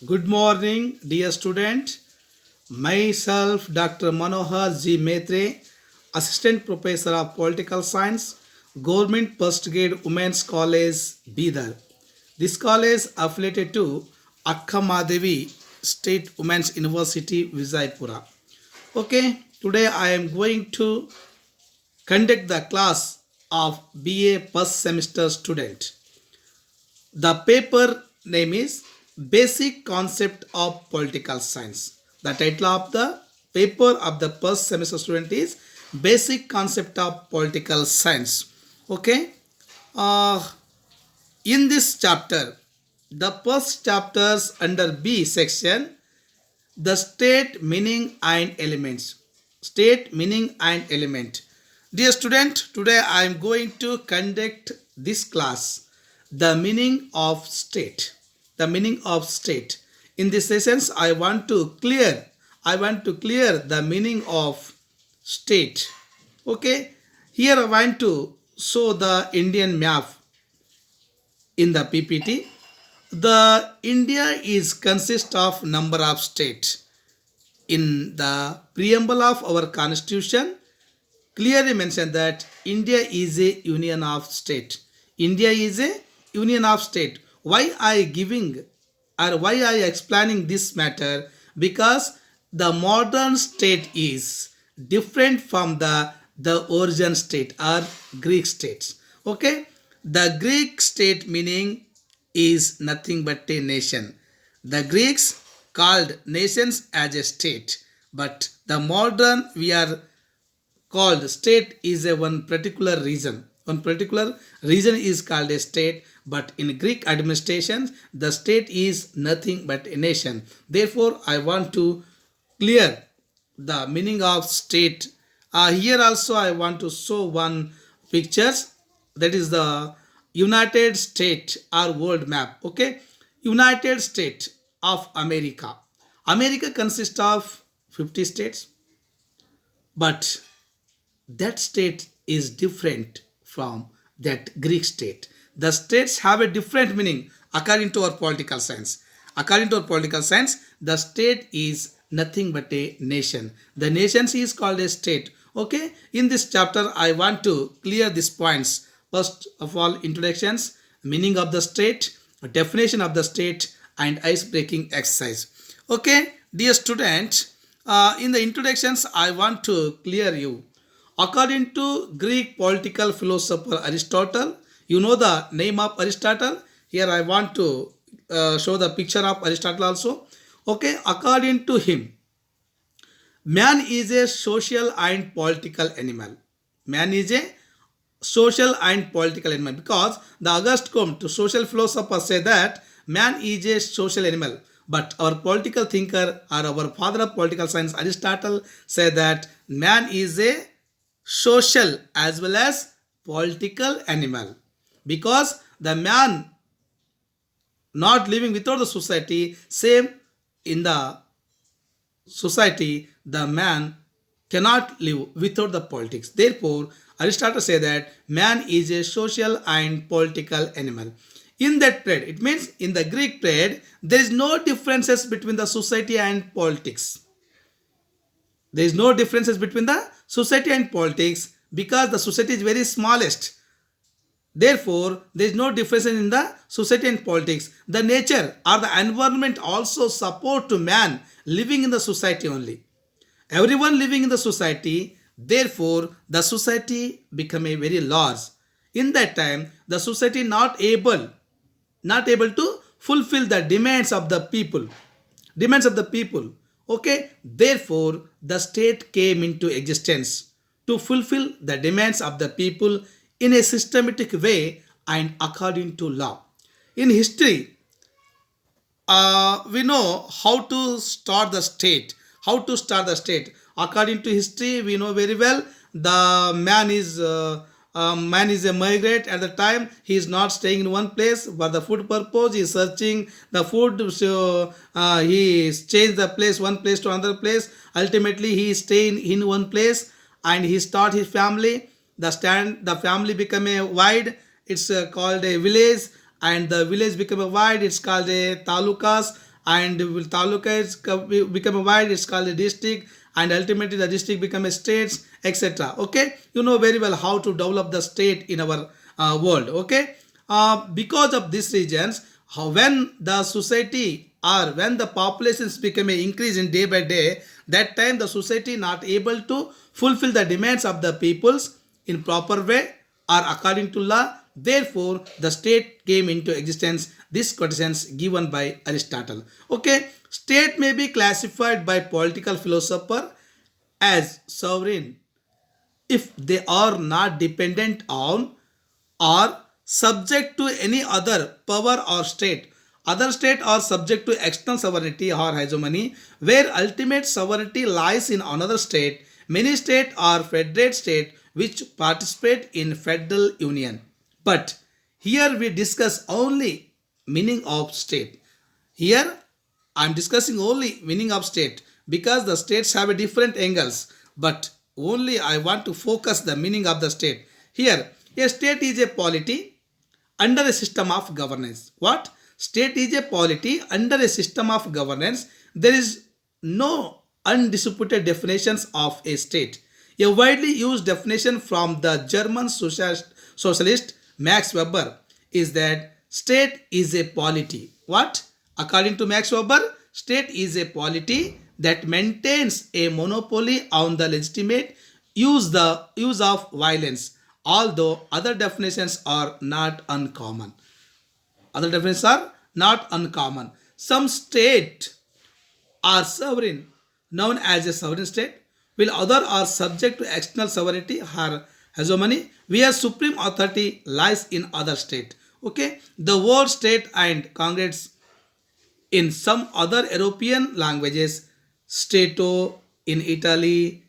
Good morning, dear student. Myself, Dr. Manohar G. Maitre, Assistant Professor of Political Science, Government Postgrad Women's College, Bidar. This college affiliated to Akkamadevi State Women's University, Vijaypura. Okay, today I am going to conduct the class of BA first semester student. The paper name is Basic Concept of Political Science. The title of the paper of the first semester student is Basic Concept of Political Science. Okay. Uh, in this chapter, the first chapters under B section, the state meaning and elements. State meaning and element. Dear student, today I am going to conduct this class. The meaning of state. The meaning of state. In this sessions, I want to clear the meaning of state. Okay. Here I want to show the Indian map in the PPT. The India is consist of number of states. In the preamble of our constitution, clearly mentioned that India is a union of state. India is a union of state. Why I giving or why I explaining this matter? Because the modern state is different from the origin state or Greek states. Okay, the Greek state meaning is nothing but a nation. The Greeks called nations as a state, but the modern we are called state is a one particular region. One particular region is called a state, but in Greek administration, the state is nothing but a nation. Therefore, I want to clear the meaning of state. Here also, I want to show one pictures. That is the United States or world map. Okay, United States of America. America consists of 50 states, but that state is different from that Greek state. The states have a different meaning according to our political science. According to our political science, the state is nothing but a nation. The nation is called a state. Okay, in this chapter, I want to clear these points. First of all, introductions, meaning of the state, definition of the state, and ice breaking exercise. Okay, dear student, in the introductions, I want to clear you. According to Greek political philosopher Aristotle, you know the name of Aristotle. Here I want to show the picture of Aristotle also. Okay, according to him, man is a social and political animal. Man is a social and political animal because the August Comte, to social philosopher, say that man is a social animal. But our political thinker or our father of political science, Aristotle, say that man is a social as well as political animal because the man not living without the society, same in the society, the man cannot live without the politics. Therefore, Aristotle say that man is a social and political animal. In that period, it means in the Greek period, there is no differences between the society and politics. There is no differences between the society and politics because the society is very smallest. Therefore, there is no difference in the society and politics. The nature or the environment also support to man living in the society only. Everyone living in the society, therefore, the society become a very large. In that time, the society not able to fulfill the demands of the people. Demands of the people. Okay, therefore, the state came into existence to fulfill the demands of the people in a systematic way and according to law. In history, we know how to start the state. How to start the state? According to history, we know very well the man is a migrant at the time. He is not staying in one place for the food purpose. He is searching the food. So he is changed the place one place to another place. Ultimately, he is staying in one place and he start his family. The family become a wide. It's called a village, and the village become a wide. It's called a talukas, and will taluka is become a wide, it's called a district, and ultimately the district become a states, etc. Okay, you know very well how to develop the state in our world. Okay, because of these regions, when the society or when the populations become a increase in day by day, that time the society not able to fulfill the demands of the peoples in proper way or according to law. Therefore, the state came into existence. This quotations given by Aristotle. Okay, state may be classified by political philosopher as sovereign if they are not dependent on or subject to any other power or state. Other states are subject to external sovereignty or hegemony, where ultimate sovereignty lies in another state. Many states are federate states which participate in federal union. But here we discuss only meaning of state. Here I am discussing only meaning of state because the states have a different angles, but only I want to focus the meaning of the state. Here, a state is a polity under a system of governance. What? State is a polity under a system of governance. There is no undisputed definitions of a state. A widely used definition from the German socialist Max Weber is that state is a polity. What? According to Max Weber, state is a polity that maintains a monopoly on the legitimate use of violence, although other definitions are not uncommon. Other definitions are not uncommon. Some state are sovereign, known as a sovereign state, while other are subject to external sovereignty or hegemony, where supreme authority lies in other state. Okay, the word state and congress in some other European languages, Stato in Italy,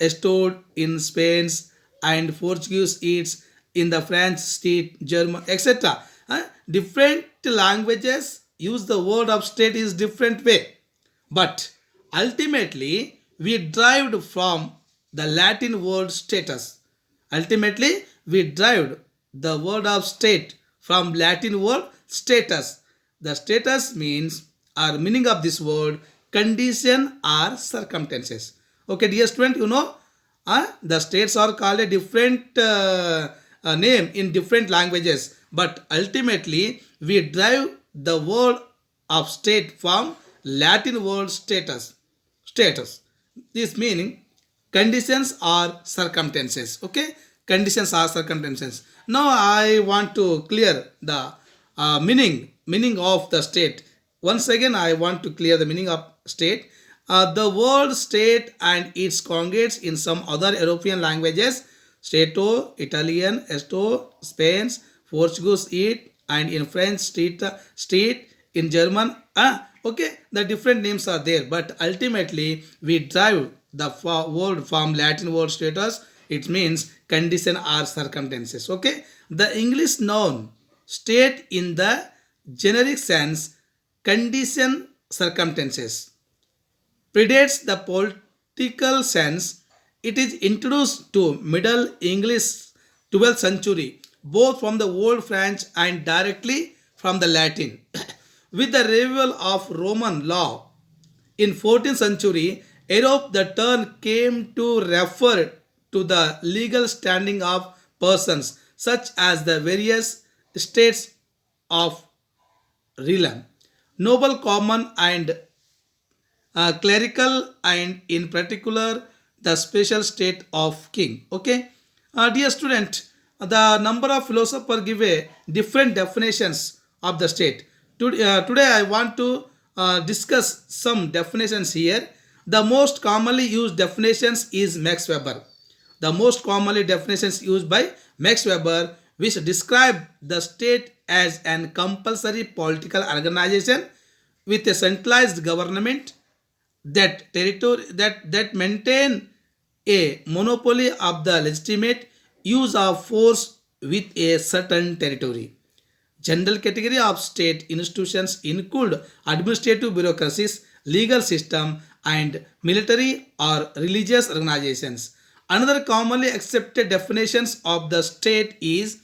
Estado in Spain, and Portuguese it's in the French state, German, etc. Different languages use the word of state is different way, but ultimately we derived from the Latin word status. Ultimately, we derived the word of state from Latin word status. The status means or meaning of this word condition or circumstances. Okay, dear student, you know the states are called a different name in different languages, but ultimately we derive the word of state from Latin word status. Status. This meaning conditions or circumstances. Okay, conditions or circumstances. Now I want to clear the meaning of the state. Once again I want to clear the meaning of state. The word state and its conjugates in some other European languages, Stato, Italian, Esto, Spain, Portuguese, it, and in French, street, in German, okay, the different names are there, but ultimately we derive the word from Latin word status. It means condition or circumstances. Okay, the English noun state in the generic sense, condition, circumstances predates the political sense. It is introduced to Middle English 12th century, both from the Old French and directly from the Latin. With the revival of Roman law in 14th century, Europe, the term came to refer to the legal standing of persons such as the various states of realm, noble, common, and clerical, and in particular the special state of king. Okay, dear student, the number of philosophers give a different definitions of the state. Today I want to discuss some definitions here. The most commonly used definitions is Max Weber. The most commonly definitions used by Max Weber, which describe the state as an compulsory political organization with a centralized government that maintain a monopoly of the legitimate use of force with a certain territory. General category of state institutions include administrative bureaucracies, legal system, and military or religious organizations. Another commonly accepted definitions of the state is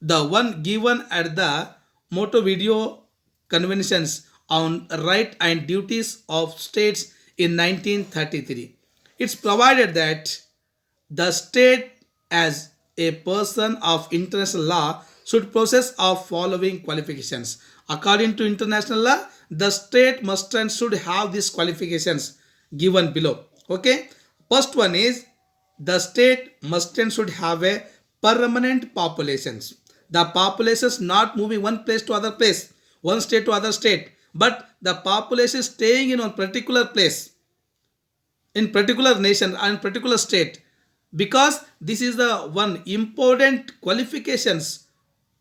the one given at the Montevideo Conventions on right and duties of states in 1933. It's provided that the state as a person of international law should possess of following qualifications. According to international law, the state must and should have these qualifications given below. Okay. First one is the state must and should have a permanent populations. The population is not moving one place to other place, one state to other state, but the population is staying in one particular place, in particular nation and particular state, because this is the one important qualifications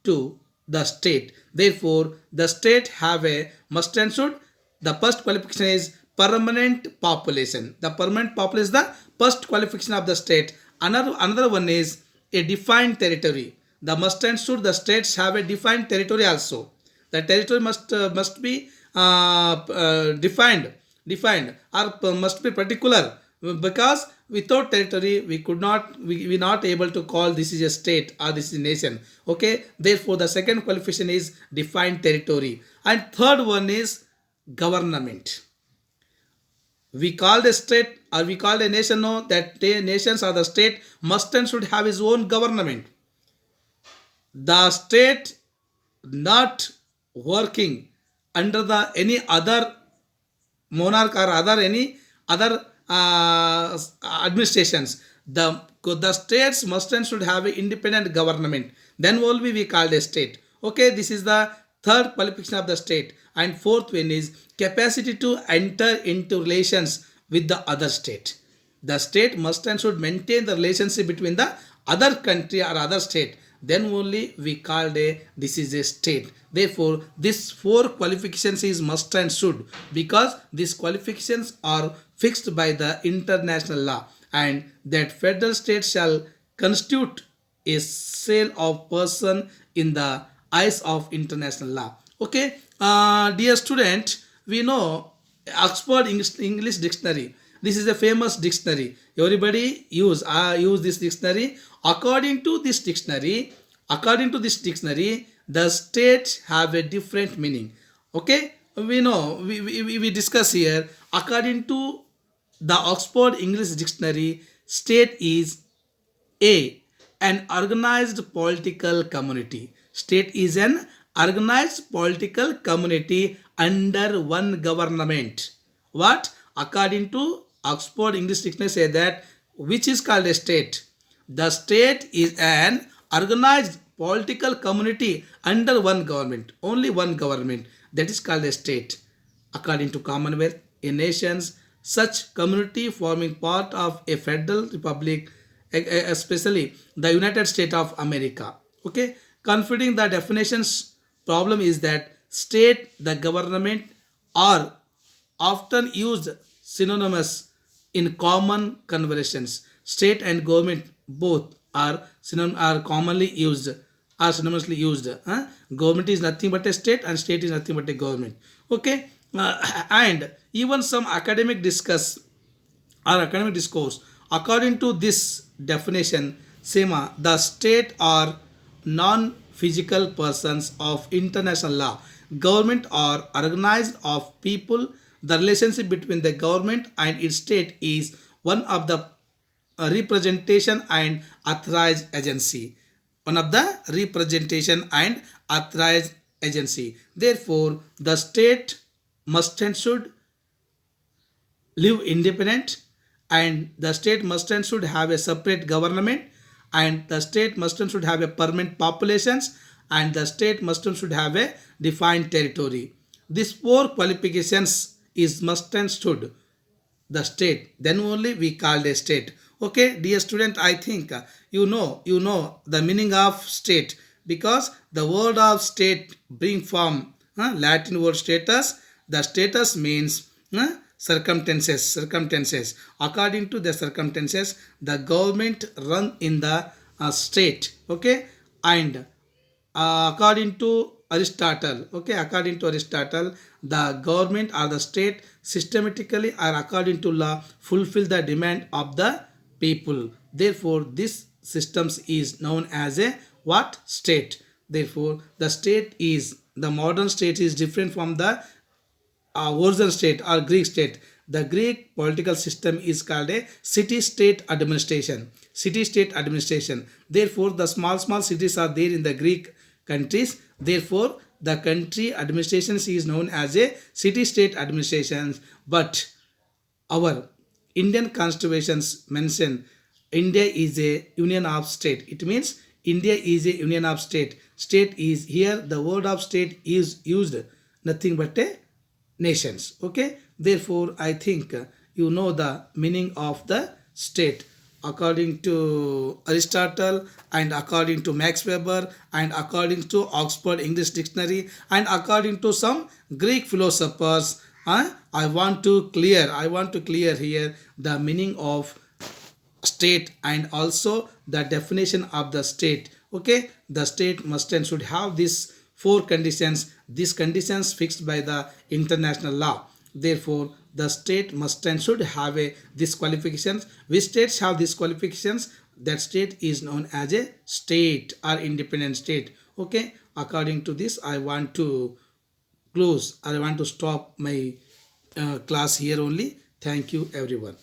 to the state. Therefore the state have a must and should. The first qualification is permanent population. The permanent population is the first qualification of the state. Another one is a defined territory. The must and should, the states have a defined territory also. The territory must be defined or must be particular, because without territory we could not, we not able to call this is a state or this is a nation. Okay, therefore the second qualification is defined territory. And third one is government. We call the state or we call a nation, no, that the nations or the state must and should have its own government. The state not working under the any other monarch or other any other administrations. The states must and should have an independent government, then only we call a state. Okay, this is the third qualification of the state. And fourth one is capacity to enter into relations with the other state. The state must and should maintain the relationship between the other country or other state, then only we called a this is a state. Therefore these four qualifications is must and should, because these qualifications are fixed by the international law, and that federal state shall constitute a sale of person in the eyes of international law. Okay, dear student, we know Oxford English Dictionary. This is a famous dictionary. Everybody use this dictionary. According to this dictionary, the states have a different meaning. Okay, we know we discuss here. According to the Oxford English Dictionary, state is a an organized political community. State is an organized political community under one government. What? According to Oxford English Dictionary say that which is called a state. The state is an organized political community under one government. Only one government. That is called a state. According to Commonwealth, a nation's such community forming part of a federal republic, especially the United States of America. Okay, considering the definitions, problem is that state, the government are often used synonymous in common conversations. State and government both are are commonly used, are synonymously used. Government is nothing but a state and state is nothing but a government. Okay, and even some academic discourse. According to this definition, SEMA, the state are non-physical persons of international law. Government are organized of people. The relationship between the government and its state is one of the representation and authorized agency. One of the representation and authorized agency. Therefore, the state must and should live independent, and the state must and should have a separate government, and the state must and should have a permanent populations, and the state must and should have a defined territory. These four qualifications is must and should the state, then only we called a state. Okay, dear student, I think you know the meaning of state, because the word of state bring from Latin word status. The status means circumstances. According to the circumstances, the government run in the state. Okay, and according to Aristotle, the government or the state systematically or according to law fulfill the demand of the people. Therefore, this systems is known as a what? State. Therefore, the modern state is different from the Persian state or Greek state. The Greek political system is called a city-state administration. City-state administration. Therefore, the small cities are there in the Greek countries. Therefore, the country administration is known as a city-state administration. But our Indian constitutions mention India is a union of state. It means India is a union of state. State is here. The word of state is used nothing but a nations. Okay. Therefore, I think you know the meaning of the state according to Aristotle and according to Max Weber and according to Oxford English Dictionary and according to some Greek philosophers. I want to clear here the meaning of state and also the definition of the state. Okay, the state must and should have these four conditions. These conditions fixed by the international law. Therefore, the state must and should have a these qualifications. Which states have these qualifications? That state is known as a state or independent state. Okay, according to this I want to close, I want to stop my class here only. Thank you everyone.